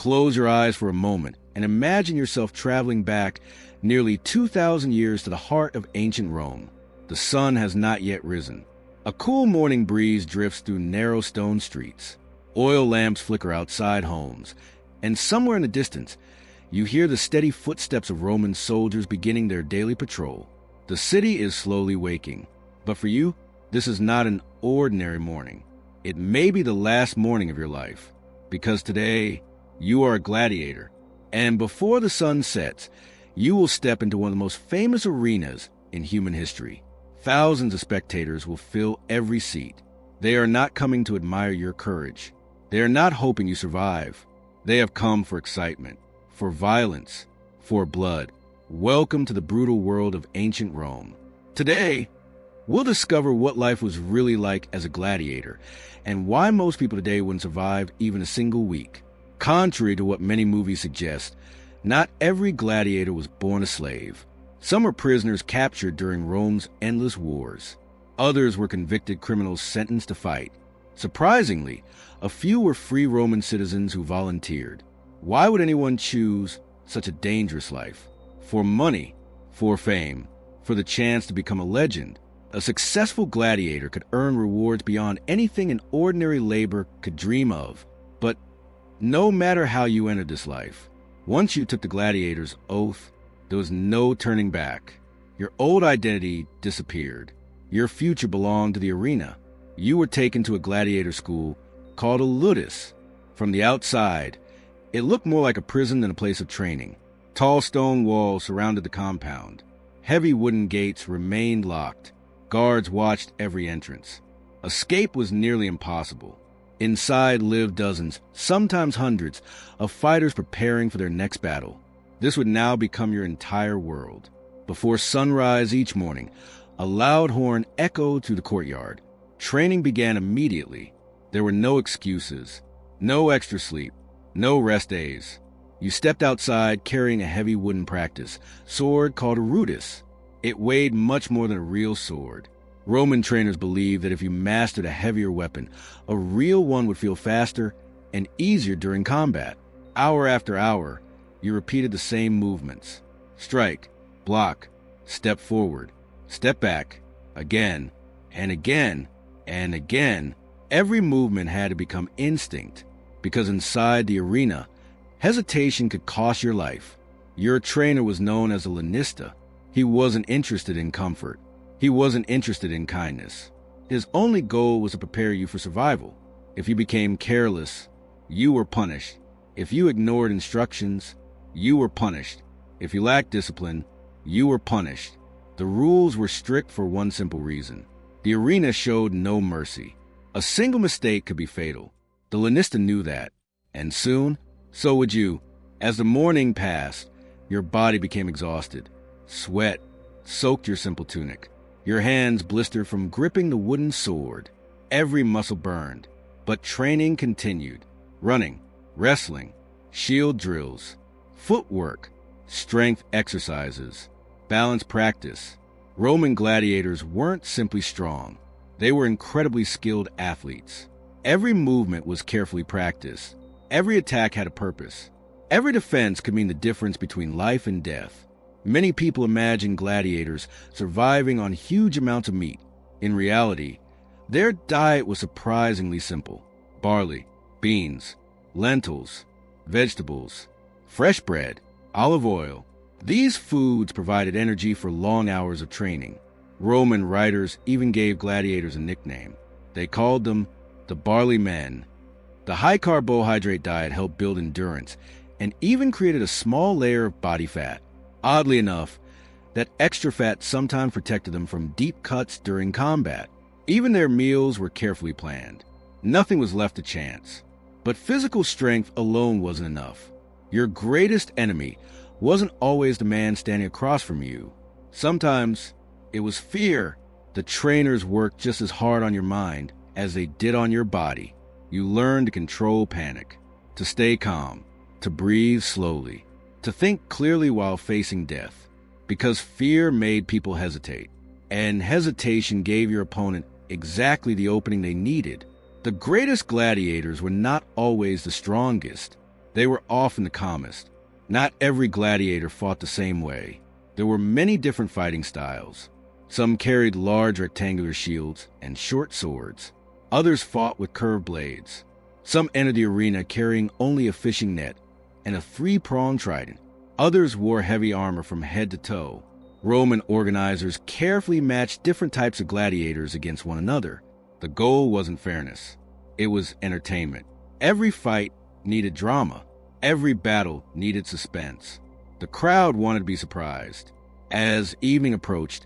Close your eyes for a moment and imagine yourself traveling back nearly 2,000 years to the heart of ancient Rome. The sun has not yet risen. A cool morning breeze drifts through narrow stone streets. Oil lamps flicker outside homes, and somewhere in the distance, you hear the steady footsteps of Roman soldiers beginning their daily patrol. The city is slowly waking, but for you, this is not an ordinary morning. It may be the last morning of your life, because today, you are a gladiator, and before the sun sets, you will step into one of the most famous arenas in human history. Thousands of spectators will fill every seat. They are not coming to admire your courage. They are not hoping you survive. They have come for excitement, for violence, for blood. Welcome to the brutal world of ancient Rome. Today, we'll discover what life was really like as a gladiator and why most people today wouldn't survive even a single week. Contrary to what many movies suggest, not every gladiator was born a slave. Some were prisoners captured during Rome's endless wars. Others were convicted criminals sentenced to fight. Surprisingly, a few were free Roman citizens who volunteered. Why would anyone choose such a dangerous life? For money, for fame, for the chance to become a legend. A successful gladiator could earn rewards beyond anything an ordinary labor could dream of. But no matter how you entered this life, once you took the gladiator's oath, there was no turning back. Your old identity disappeared. Your future belonged to the arena. You were taken to a gladiator school called a Ludus. From the outside, it looked more like a prison than a place of training. Tall stone walls surrounded the compound. Heavy wooden gates remained locked. Guards watched every entrance. Escape was nearly impossible. Inside lived dozens, sometimes hundreds, of fighters preparing for their next battle. This would now become your entire world. Before sunrise each morning, a loud horn echoed through the courtyard. Training began immediately. There were no excuses, no extra sleep, no rest days. You stepped outside carrying a heavy wooden practice sword called a Ludus. It weighed much more than a real sword. Roman trainers believed that if you mastered a heavier weapon, a real one would feel faster and easier during combat. Hour after hour, you repeated the same movements. Strike, block, step forward, step back, again, and again, and again. Every movement had to become instinct, because inside the arena, hesitation could cost your life. Your trainer was known as a lanista. He wasn't interested in comfort. He wasn't interested in kindness. His only goal was to prepare you for survival. If you became careless, you were punished. If you ignored instructions, you were punished. If you lacked discipline, you were punished. The rules were strict for one simple reason. The arena showed no mercy. A single mistake could be fatal. The lanista knew that. And soon, so would you. As the morning passed, your body became exhausted. Sweat soaked your simple tunic. Your hands blistered from gripping the wooden sword. Every muscle burned. But training continued. Running, wrestling, shield drills, footwork, strength exercises, balance practice. Roman gladiators weren't simply strong. They were incredibly skilled athletes. Every movement was carefully practiced. Every attack had a purpose. Every defense could mean the difference between life and death. Many people imagine gladiators surviving on huge amounts of meat. In reality, their diet was surprisingly simple. Barley, beans, lentils, vegetables, fresh bread, olive oil. These foods provided energy for long hours of training. Roman writers even gave gladiators a nickname. They called them the barley men. The high carbohydrate diet helped build endurance and even created a small layer of body fat. Oddly enough, that extra fat sometimes protected them from deep cuts during combat. Even their meals were carefully planned. Nothing was left to chance. But physical strength alone wasn't enough. Your greatest enemy wasn't always the man standing across from you. Sometimes it was fear. The trainers worked just as hard on your mind as they did on your body. You learned to control panic, to stay calm, to breathe slowly, to think clearly while facing death. Because fear made people hesitate, and hesitation gave your opponent exactly the opening they needed. The greatest gladiators were not always the strongest. They were often the calmest. Not every gladiator fought the same way. There were many different fighting styles. Some carried large rectangular shields and short swords. Others fought with curved blades. Some entered the arena carrying only a fishing net and a 3-pronged trident. Others wore heavy armor from head to toe. Roman organizers carefully matched different types of gladiators against one another. The goal wasn't fairness. It was entertainment. Every fight needed drama. Every battle needed suspense. The crowd wanted to be surprised. As evening approached,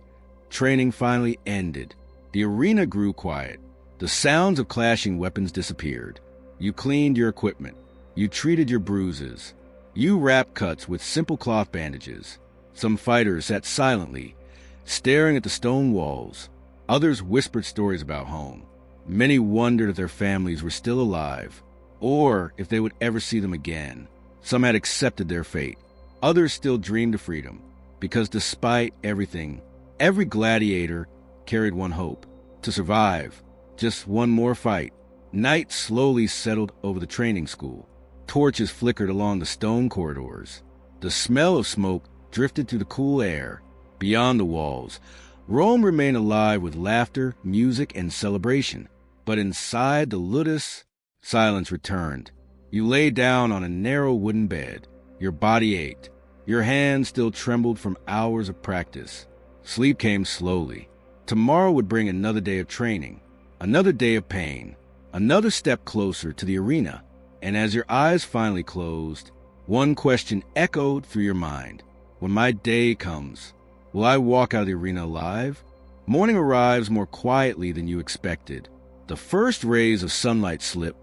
training finally ended. The arena grew quiet. The sounds of clashing weapons disappeared. You cleaned your equipment. You treated your bruises. You wrapped cuts with simple cloth bandages. Some fighters sat silently, staring at the stone walls. Others whispered stories about home. Many wondered if their families were still alive, or if they would ever see them again. Some had accepted their fate. Others still dreamed of freedom, because despite everything, every gladiator carried one hope: to survive. Just one more fight. Night slowly settled over the training school. Torches flickered along the stone corridors. The smell of smoke drifted through the cool air. Beyond the walls, Rome remained alive with laughter, music, and celebration. But inside the Ludus, silence returned. You lay down on a narrow wooden bed. Your body ached. Your hands still trembled from hours of practice. Sleep came slowly. Tomorrow would bring another day of training, another day of pain, another step closer to the arena. And as your eyes finally closed, one question echoed through your mind. When my day comes, will I walk out of the arena alive? Morning arrives more quietly than you expected. The first rays of sunlight slip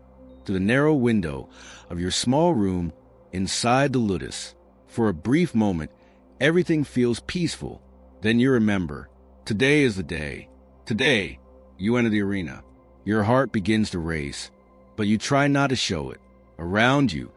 through the narrow window of your small room inside the Ludus. For a brief moment, everything feels peaceful. Then you remember, today is the day. Today, you enter the arena. Your heart begins to race, but you try not to show it. Around you,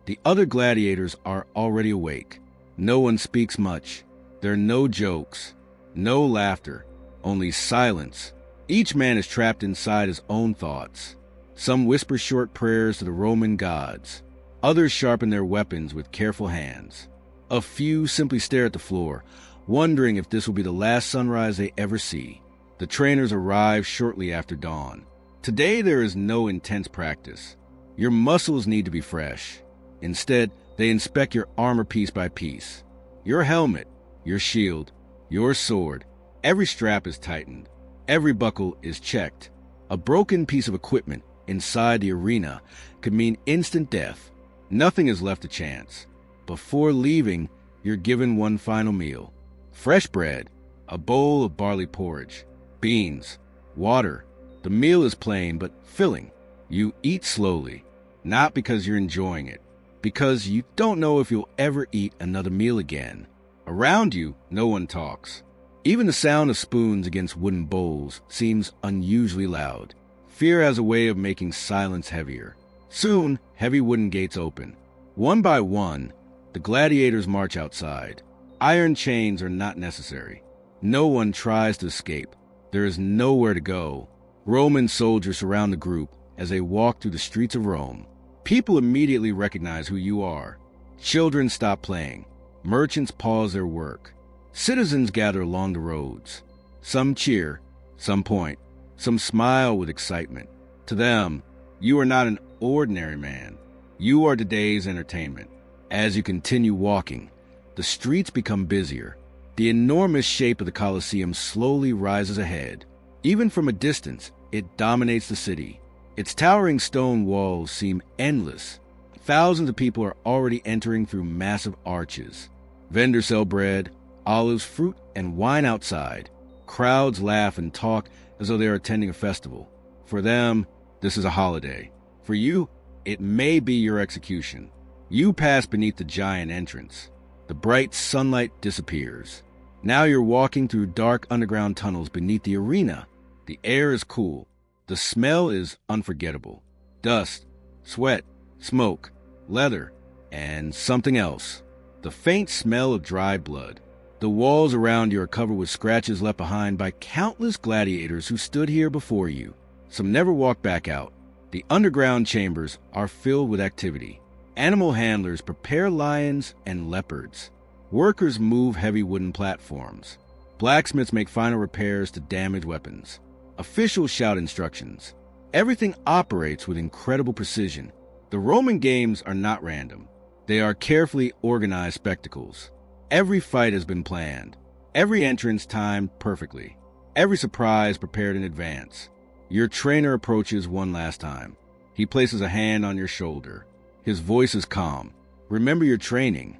the other gladiators are already awake. No one speaks much. There are no jokes, no laughter, only silence. Each man is trapped inside his own thoughts. Some whisper short prayers to the Roman gods. Others sharpen their weapons with careful hands. A few simply stare at the floor, wondering if this will be the last sunrise they ever see. The trainers arrive shortly after dawn. Today there is no intense practice. Your muscles need to be fresh. Instead, they inspect your armor piece by piece. Your helmet, your shield, your sword. Every strap is tightened. Every buckle is checked. A broken piece of equipment inside the arena could mean instant death. Nothing is left to chance. Before leaving, you're given one final meal. Fresh bread, a bowl of barley porridge, beans, water. The meal is plain but filling. You eat slowly, not because you're enjoying it, because you don't know if you'll ever eat another meal again. Around you, no one talks. Even the sound of spoons against wooden bowls seems unusually loud. Fear has a way of making silence heavier. Soon, heavy wooden gates open. One by one, the gladiators march outside. Iron chains are not necessary. No one tries to escape. There is nowhere to go. Roman soldiers surround the group as they walk through the streets of Rome. People immediately recognize who you are. Children stop playing. Merchants pause their work. Citizens gather along the roads. Some cheer, some point, some smile with excitement. To them, you are not an ordinary man. You are today's entertainment. As you continue walking, the streets become busier. The enormous shape of the Colosseum slowly rises ahead. Even from a distance, it dominates the city. Its towering stone walls seem endless. Thousands of people are already entering through massive arches. Vendors sell bread, olives, fruit, and wine outside. Crowds laugh and talk as though they are attending a festival. For them, this is a holiday. For you, it may be your execution. You pass beneath the giant entrance. The bright sunlight disappears. Now you're walking through dark underground tunnels beneath the arena. The air is cool. The smell is unforgettable. Dust, sweat, smoke, leather, and something else. The faint smell of dried blood. The walls around you are covered with scratches left behind by countless gladiators who stood here before you. Some never walked back out. The underground chambers are filled with activity. Animal handlers prepare lions and leopards. Workers move heavy wooden platforms. Blacksmiths make final repairs to damaged weapons. Officials shout instructions. Everything operates with incredible precision. The Roman games are not random. They are carefully organized spectacles. Every fight has been planned. Every entrance timed perfectly. Every surprise prepared in advance. Your trainer approaches one last time. He places a hand on your shoulder. His voice is calm. Remember your training.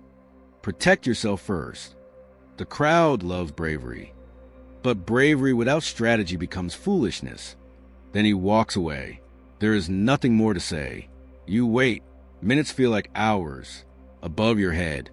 Protect yourself first. The crowd loves bravery. But bravery without strategy becomes foolishness. Then he walks away. There is nothing more to say. You wait. Minutes feel like hours. Above your head,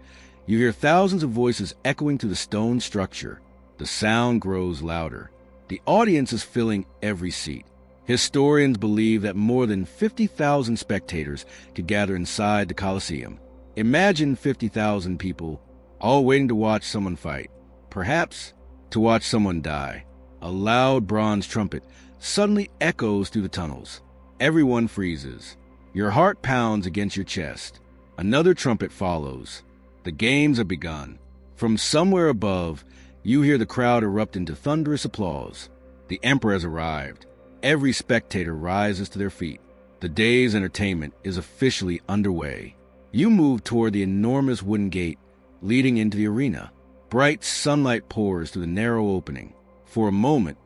you hear thousands of voices echoing through the stone structure. The sound grows louder. The audience is filling every seat. Historians believe that more than 50,000 spectators could gather inside the Colosseum. Imagine 50,000 people all waiting to watch someone fight. Perhaps to watch someone die. A loud bronze trumpet suddenly echoes through the tunnels. Everyone freezes. Your heart pounds against your chest. Another trumpet follows. The games have begun. From somewhere above, you hear the crowd erupt into thunderous applause. The emperor has arrived. Every spectator rises to their feet. The day's entertainment is officially underway. You move toward the enormous wooden gate leading into the arena. Bright sunlight pours through the narrow opening. For a moment,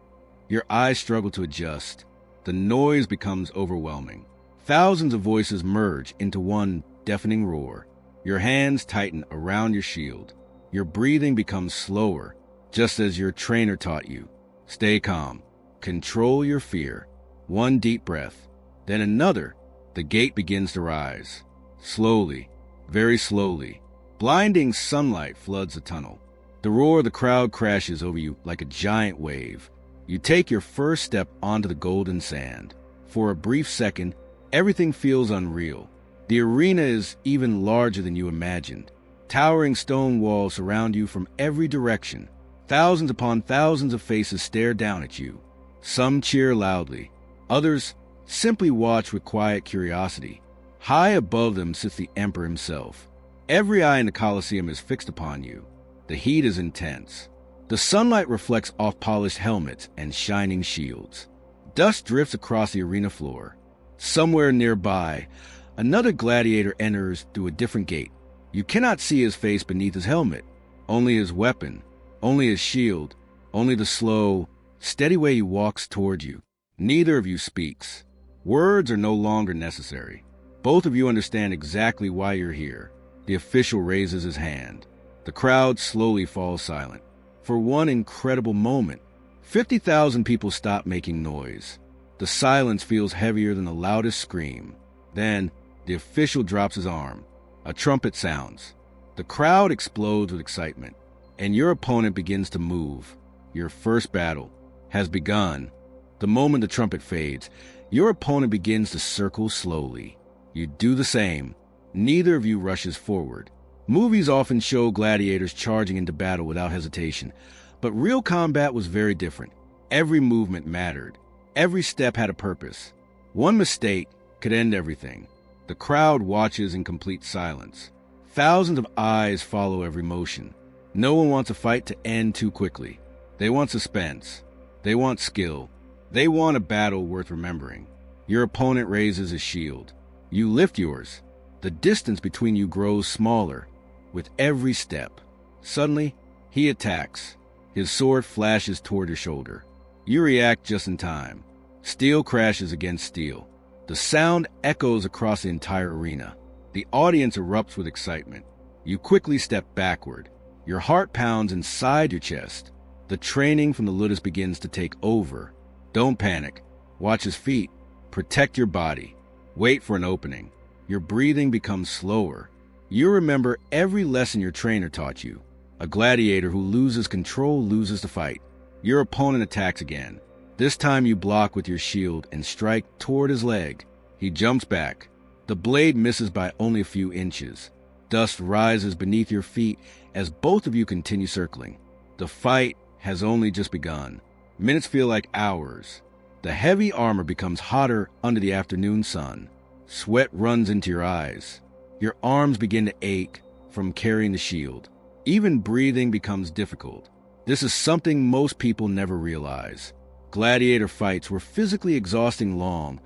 your eyes struggle to adjust. The noise becomes overwhelming. Thousands of voices merge into one deafening roar. Your hands tighten around your shield. Your breathing becomes slower, just as your trainer taught you. Stay calm. Control your fear. One deep breath, then another. The gate begins to rise. Slowly, very slowly. Blinding sunlight floods the tunnel. The roar of the crowd crashes over you like a giant wave. You take your first step onto the golden sand. For a brief second, everything feels unreal. The arena is even larger than you imagined. Towering stone walls surround you from every direction. Thousands upon thousands of faces stare down at you. Some cheer loudly. Others simply watch with quiet curiosity. High above them sits the emperor himself. Every eye in the Colosseum is fixed upon you. The heat is intense. The sunlight reflects off polished helmets and shining shields. Dust drifts across the arena floor. Somewhere nearby, another gladiator enters through a different gate. You cannot see his face beneath his helmet. Only his weapon, only his shield, only the slow, steady way he walks toward you. Neither of you speaks. Words are no longer necessary. Both of you understand exactly why you're here. The official raises his hand. The crowd slowly falls silent. For one incredible moment, 50,000 people stop making noise. The silence feels heavier than the loudest scream. Then, the official drops his arm. A trumpet sounds. The crowd explodes with excitement, and your opponent begins to move. Your first battle has begun. The moment the trumpet fades, your opponent begins to circle slowly. You do the same. Neither of you rushes forward. Movies often show gladiators charging into battle without hesitation, but real combat was very different. Every movement mattered. Every step had a purpose. One mistake could end everything. The crowd watches in complete silence. Thousands of eyes follow every motion. No one wants a fight to end too quickly. They want suspense. They want skill. They want a battle worth remembering. Your opponent raises his shield. You lift yours. The distance between you grows smaller with every step. Suddenly, he attacks. His sword flashes toward your shoulder. You react just in time. Steel crashes against steel. The sound echoes across the entire arena. The audience erupts with excitement. You quickly step backward. Your heart pounds inside your chest. The training from the Ludus begins to take over. Don't panic. Watch his feet. Protect your body. Wait for an opening. Your breathing becomes slower. You remember every lesson your trainer taught you. A gladiator who loses control loses the fight. Your opponent attacks again. This time you block with your shield and strike toward his leg. He jumps back. The blade misses by only a few inches. Dust rises beneath your feet as both of you continue circling. The fight has only just begun. Minutes feel like hours. The heavy armor becomes hotter under the afternoon sun. Sweat runs into your eyes. Your arms begin to ache from carrying the shield. Even breathing becomes difficult. This is something most people never realize. Gladiator fights were physically exhausting long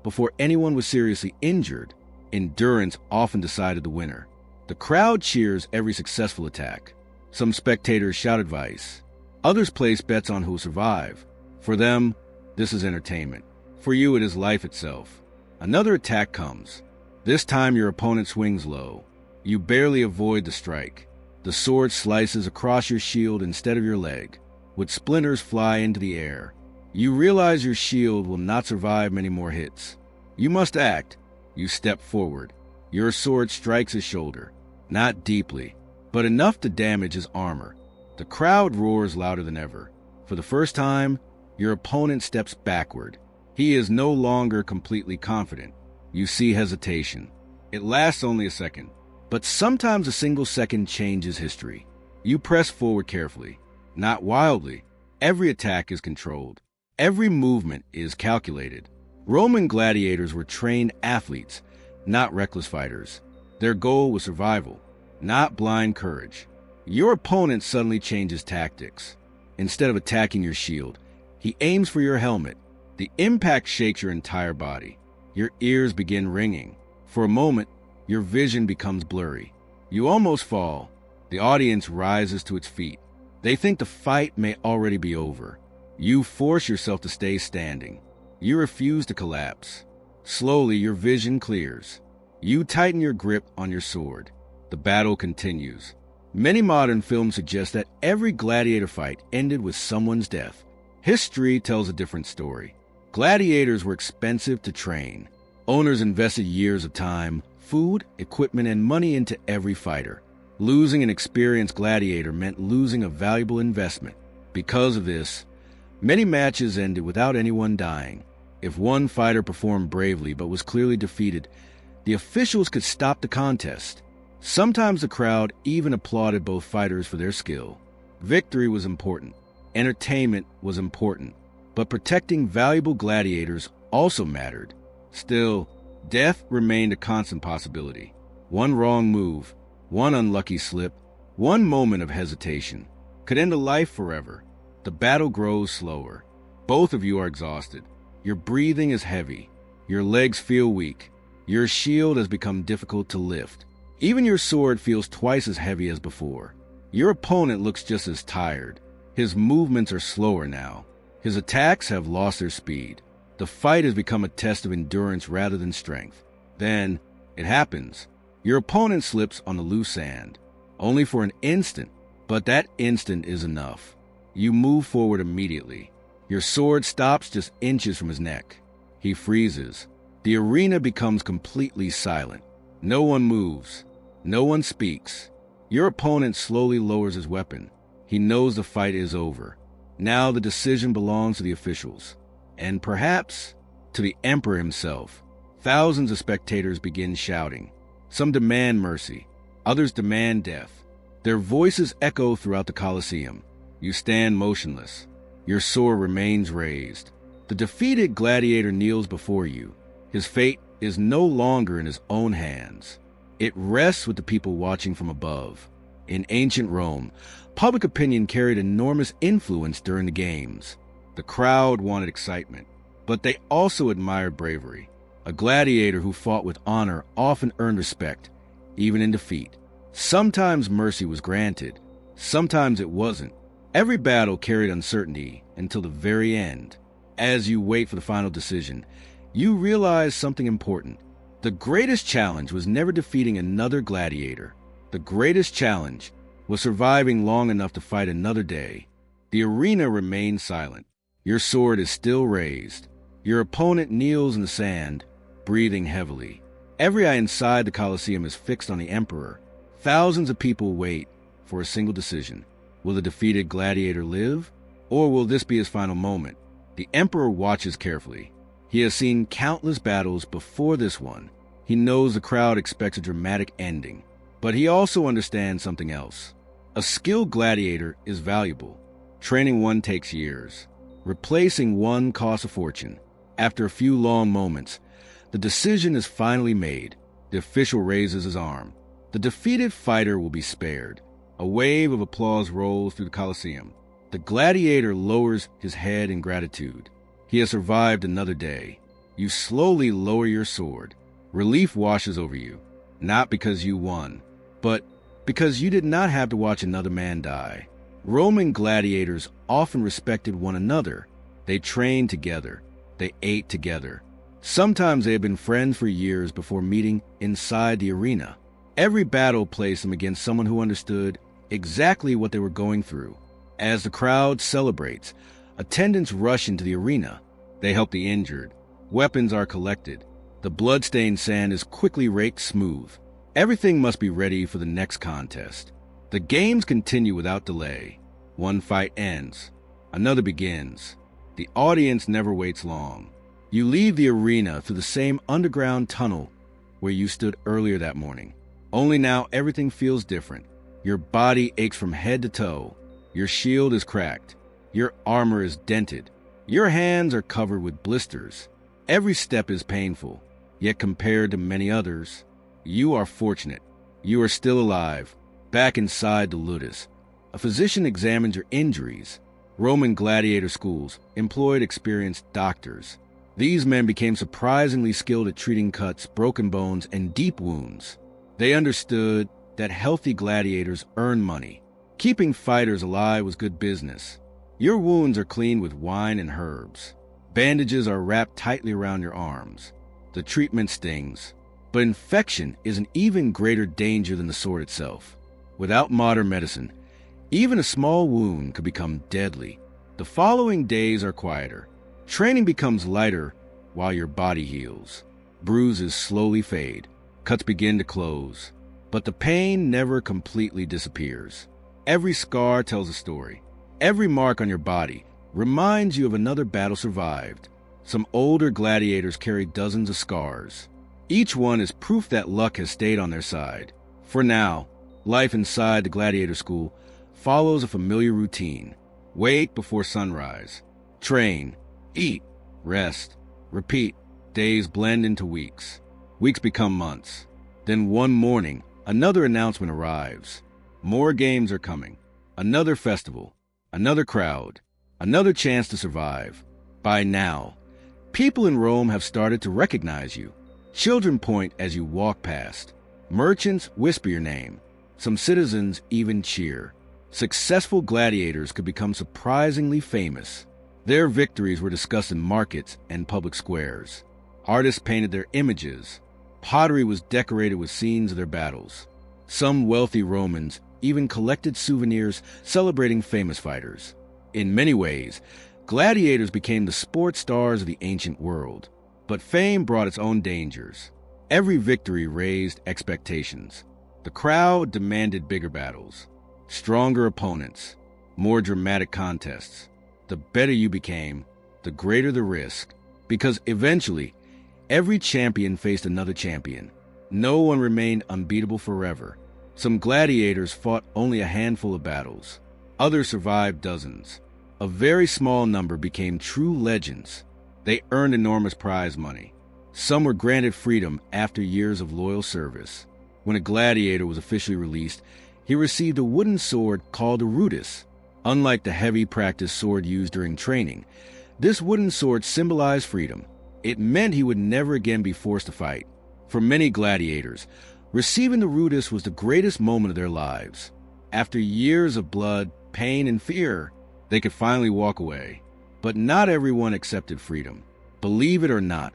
before anyone was seriously injured. Endurance often decided the winner. The crowd cheers every successful attack. Some spectators shout advice. Others place bets on who will survive. For them, this is entertainment. For you, it is life itself. Another attack comes. This time your opponent swings low. You barely avoid the strike. The sword slices across your shield instead of your leg, with splinters fly into the air. You realize your shield will not survive many more hits. You must act. You step forward. Your sword strikes his shoulder, not deeply, but enough to damage his armor. The crowd roars louder than ever. For the first time, your opponent steps backward. He is no longer completely confident. You see hesitation. It lasts only a second, but sometimes a single second changes history. You press forward carefully, not wildly. Every attack is controlled. Every movement is calculated. Roman gladiators were trained athletes, not reckless fighters. Their goal was survival, not blind courage. Your opponent suddenly changes tactics. Instead of attacking your shield, he aims for your helmet. The impact shakes your entire body. Your ears begin ringing. For a moment, your vision becomes blurry. You almost fall. The audience rises to its feet. They think the fight may already be over. You force yourself to stay standing. You refuse to collapse. Slowly, your vision clears. You tighten your grip on your sword. The battle continues. Many modern films suggest that every gladiator fight ended with someone's death. History tells a different story. Gladiators were expensive to train. Owners invested years of time, food, equipment, and money into every fighter. Losing an experienced gladiator meant losing a valuable investment. Because of this, many matches ended without anyone dying. If one fighter performed bravely but was clearly defeated, the officials could stop the contest. Sometimes the crowd even applauded both fighters for their skill. Victory was important. Entertainment was important. But protecting valuable gladiators also mattered. Still, death remained a constant possibility. One wrong move, one unlucky slip, one moment of hesitation could end a life forever. The battle grows slower. Both of you are exhausted. Your breathing is heavy. Your legs feel weak. Your shield has become difficult to lift. Even your sword feels twice as heavy as before. Your opponent looks just as tired. His movements are slower now. His attacks have lost their speed. The fight has become a test of endurance rather than strength. Then, it happens. Your opponent slips on the loose sand. Only for an instant, but that instant is enough. You move forward immediately. Your sword stops just inches from his neck. He freezes. The arena becomes completely silent. No one moves. No one speaks. Your opponent slowly lowers his weapon. He knows the fight is over. Now the decision belongs to the officials, and perhaps to the emperor himself. Thousands of spectators begin shouting. Some demand mercy. Others demand death. Their voices echo throughout the Colosseum. You stand motionless. Your sword remains raised. The defeated gladiator kneels before you. His fate is no longer in his own hands. It rests with the people watching from above. In ancient Rome, public opinion carried enormous influence during the games. The crowd wanted excitement, but they also admired bravery. A gladiator who fought with honor often earned respect, even in defeat. Sometimes mercy was granted, sometimes it wasn't. Every battle carried uncertainty until the very end. As you wait for the final decision, you realize something important. The greatest challenge was never defeating another gladiator. The greatest challenge was surviving long enough to fight another day. The arena remains silent. Your sword is still raised. Your opponent kneels in the sand, breathing heavily. Every eye inside the Colosseum is fixed on the emperor. Thousands of people wait for a single decision. Will the defeated gladiator live, or will this be his final moment? The emperor watches carefully. He has seen countless battles before this one. He knows the crowd expects a dramatic ending, but he also understands something else. A skilled gladiator is valuable. Training one takes years. Replacing one costs a fortune. After a few long moments, the decision is finally made. The official raises his arm. The defeated fighter will be spared. A wave of applause rolls through the Colosseum. The gladiator lowers his head in gratitude. He has survived another day. You slowly lower your sword. Relief washes over you, not because you won, but because you did not have to watch another man die. Roman gladiators often respected one another. They trained together. They ate together. Sometimes they had been friends for years before meeting inside the arena. Every battle placed them against someone who understood exactly what they were going through. As the crowd celebrates, attendants rush into the arena. They help the injured. Weapons are collected. The blood-stained sand is quickly raked smooth. Everything must be ready for the next contest. The games continue without delay. One fight ends. Another begins. The audience never waits long. You leave the arena through the same underground tunnel where you stood earlier that morning. Only now everything feels different. Your body aches from head to toe. Your shield is cracked. Your armor is dented. Your hands are covered with blisters. Every step is painful. Yet compared to many others, you are fortunate. You are still alive, back inside the Ludus. A physician examines your injuries. Roman gladiator schools employed experienced doctors. These men became surprisingly skilled at treating cuts, broken bones, and deep wounds. They understood that healthy gladiators earn money. Keeping fighters alive was good business. Your wounds are cleaned with wine and herbs. Bandages are wrapped tightly around your arms. The treatment stings. But infection is an even greater danger than the sword itself. Without modern medicine, even a small wound could become deadly. The following days are quieter. Training becomes lighter while your body heals. Bruises slowly fade. Cuts begin to close. But the pain never completely disappears. Every scar tells a story. Every mark on your body reminds you of another battle survived. Some older gladiators carry dozens of scars. Each one is proof that luck has stayed on their side. For now, life inside the gladiator school follows a familiar routine. Wait before sunrise. Train. Eat. Rest. Repeat. Days blend into weeks. Weeks become months. Then one morning, another announcement arrives. More games are coming. Another festival. Another crowd. Another chance to survive. By now, people in Rome have started to recognize you. Children point as you walk past. Merchants whisper your name. Some citizens even cheer. Successful gladiators could become surprisingly famous. Their victories were discussed in markets and public squares. Artists painted their images. Pottery was decorated with scenes of their battles. Some wealthy Romans even collected souvenirs celebrating famous fighters. In many ways, gladiators became the sports stars of the ancient world. But fame brought its own dangers. Every victory raised expectations. The crowd demanded bigger battles, stronger opponents, more dramatic contests. The better you became, the greater the risk, because eventually, every champion faced another champion. No one remained unbeatable forever. Some gladiators fought only a handful of battles. Others survived dozens. A very small number became true legends. They earned enormous prize money. Some were granted freedom after years of loyal service. When a gladiator was officially released, he received a wooden sword called a Ludus. Unlike the heavy practice sword used during training, this wooden sword symbolized freedom. It meant he would never again be forced to fight. For many gladiators, receiving the Ludus was the greatest moment of their lives. After years of blood, pain, and fear, they could finally walk away. But not everyone accepted freedom. Believe it or not,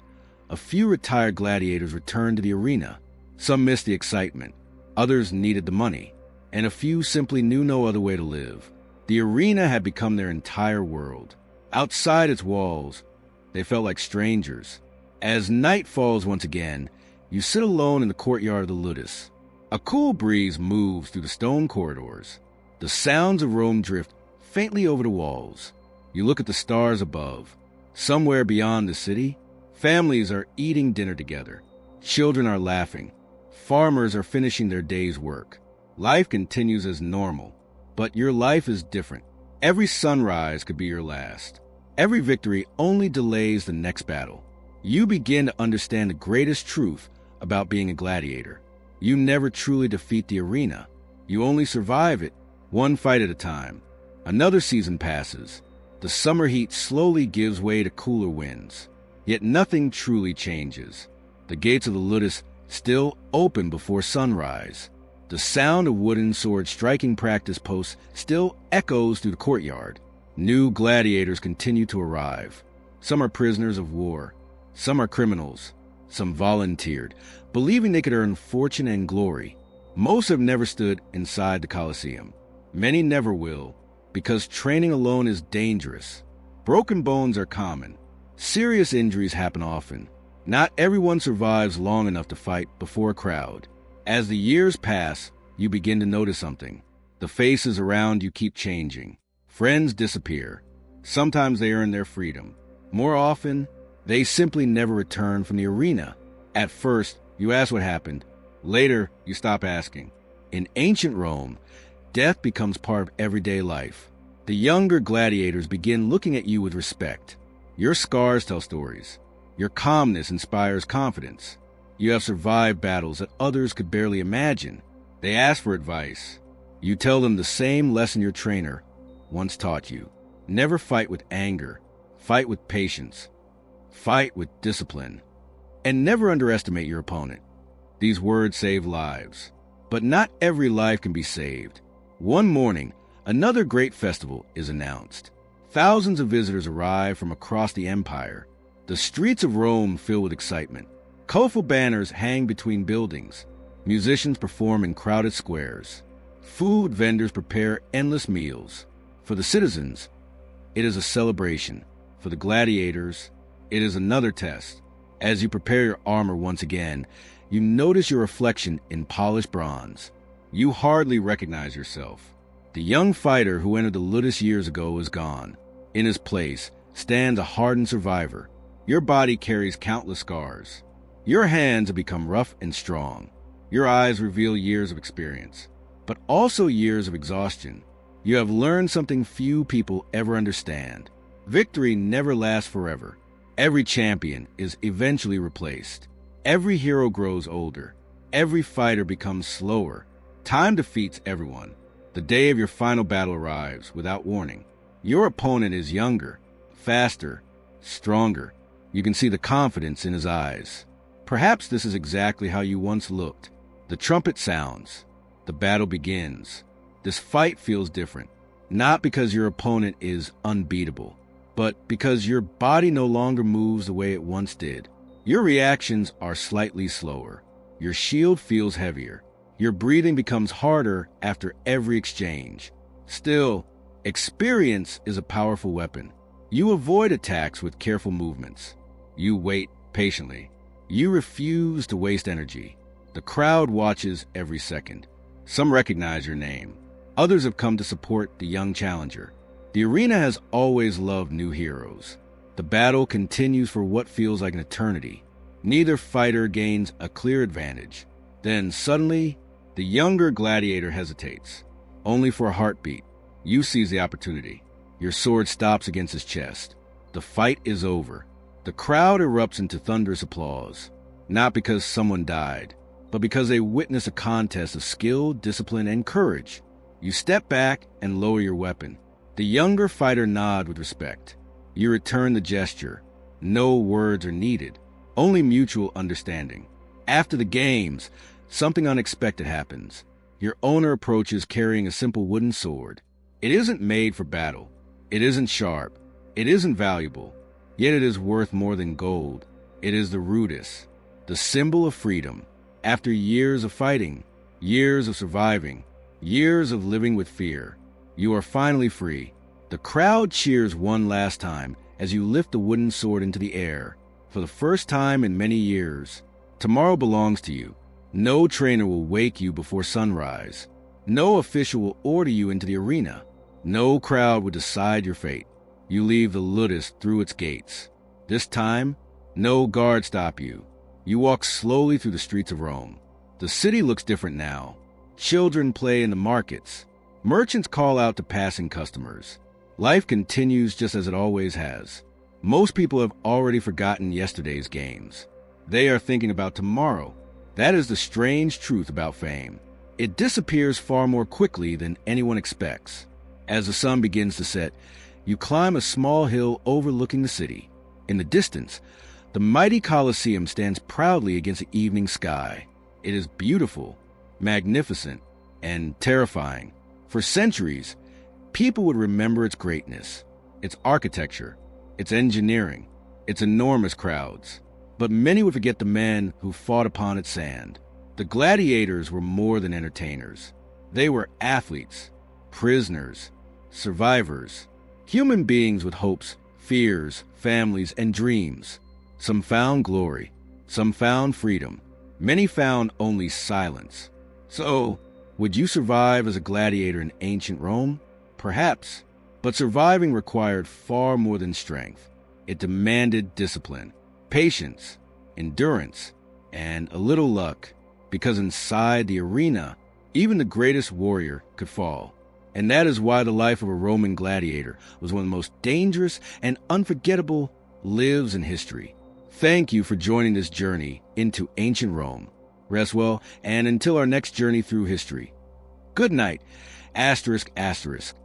a few retired gladiators returned to the arena. Some missed the excitement, others needed the money, and a few simply knew no other way to live. The arena had become their entire world. Outside its walls, they felt like strangers. As night falls once again, you sit alone in the courtyard of the Ludus. A cool breeze moves through the stone corridors. The sounds of Rome drift faintly over the walls. You look at the stars above. Somewhere beyond the city, families are eating dinner together. Children are laughing. Farmers are finishing their day's work. Life continues as normal, but your life is different. Every sunrise could be your last. Every victory only delays the next battle. You begin to understand the greatest truth about being a gladiator. You never truly defeat the arena. You only survive it, one fight at a time. Another season passes. The summer heat slowly gives way to cooler winds. Yet nothing truly changes. The gates of the Ludus still open before sunrise. The sound of wooden swords striking practice posts still echoes through the courtyard. New gladiators continue to arrive. Some are prisoners of war. Some are criminals. Some volunteered, believing they could earn fortune and glory. Most have never stood inside the Colosseum. Many never will, because training alone is dangerous. Broken bones are common. Serious injuries happen often. Not everyone survives long enough to fight before a crowd. As the years pass, you begin to notice something. The faces around you keep changing. Friends disappear. Sometimes they earn their freedom. More often, they simply never return from the arena. At first, you ask what happened. Later, you stop asking. In ancient Rome, death becomes part of everyday life. The younger gladiators begin looking at you with respect. Your scars tell stories. Your calmness inspires confidence. You have survived battles that others could barely imagine. They ask for advice. You tell them the same lesson your trainer once taught you. Never fight with anger. Fight with patience. Fight with discipline. And never underestimate your opponent. These words save lives. But not every life can be saved. One morning, another great festival is announced. Thousands of visitors arrive from across the empire. The streets of Rome fill with excitement. Colorful banners hang between buildings. Musicians perform in crowded squares. Food vendors prepare endless meals. For the citizens, it is a celebration. For the gladiators, it is another test. As you prepare your armor once again, you notice your reflection in polished bronze. You hardly recognize yourself. The young fighter who entered the Ludus years ago is gone. In his place stands a hardened survivor. Your body carries countless scars. Your hands have become rough and strong. Your eyes reveal years of experience, but also years of exhaustion. You have learned something few people ever understand. Victory never lasts forever. Every champion is eventually replaced. Every hero grows older. Every fighter becomes slower. Time defeats everyone. The day of your final battle arrives without warning. Your opponent is younger, faster, stronger. You can see the confidence in his eyes. Perhaps this is exactly how you once looked. The trumpet sounds. The battle begins. This fight feels different, not because your opponent is unbeatable, but because your body no longer moves the way it once did. Your reactions are slightly slower. Your shield feels heavier. Your breathing becomes harder after every exchange. Still, experience is a powerful weapon. You avoid attacks with careful movements. You wait patiently. You refuse to waste energy. The crowd watches every second. Some recognize your name. Others have come to support the young challenger. The arena has always loved new heroes. The battle continues for what feels like an eternity. Neither fighter gains a clear advantage. Then suddenly, the younger gladiator hesitates. Only for a heartbeat. You seize the opportunity. Your sword stops against his chest. The fight is over. The crowd erupts into thunderous applause, not because someone died, but because they witness a contest of skill, discipline, and courage. You step back and lower your weapon. The younger fighter nods with respect. You return the gesture. No words are needed, only mutual understanding. After the games, something unexpected happens. Your owner approaches carrying a simple wooden sword. It isn't made for battle. It isn't sharp. It isn't valuable. Yet it is worth more than gold. It is the Ludus, the symbol of freedom. After years of fighting, years of surviving, years of living with fear, you are finally free. The crowd cheers one last time as you lift the wooden sword into the air. For the first time in many years, tomorrow belongs to you. No trainer will wake you before sunrise. No official will order you into the arena. No crowd will decide your fate. You leave the Ludus through its gates. This time, no guards stop you. You walk slowly through the streets of Rome. The city looks different now. Children play in the markets. Merchants call out to passing customers. Life continues just as it always has. Most people have already forgotten yesterday's games. They are thinking about tomorrow. That is the strange truth about fame. It disappears far more quickly than anyone expects. As the sun begins to set, you climb a small hill overlooking the city. In the distance, the mighty Colosseum stands proudly against the evening sky. It is beautiful, magnificent, and terrifying. For centuries, people would remember its greatness, its architecture, its engineering, its enormous crowds. But many would forget the men who fought upon its sand. The gladiators were more than entertainers. They were athletes, prisoners, survivors, human beings with hopes, fears, families, and dreams. Some found glory, some found freedom. Many found only silence. So, would you survive as a gladiator in ancient Rome? Perhaps. But surviving required far more than strength. It demanded discipline, patience, endurance, and a little luck, because inside the arena, even the greatest warrior could fall. And that is why the life of a Roman gladiator was one of the most dangerous and unforgettable lives in history. Thank you for joining this journey into ancient Rome. Rest well, and until our next journey through history. Good night, ***.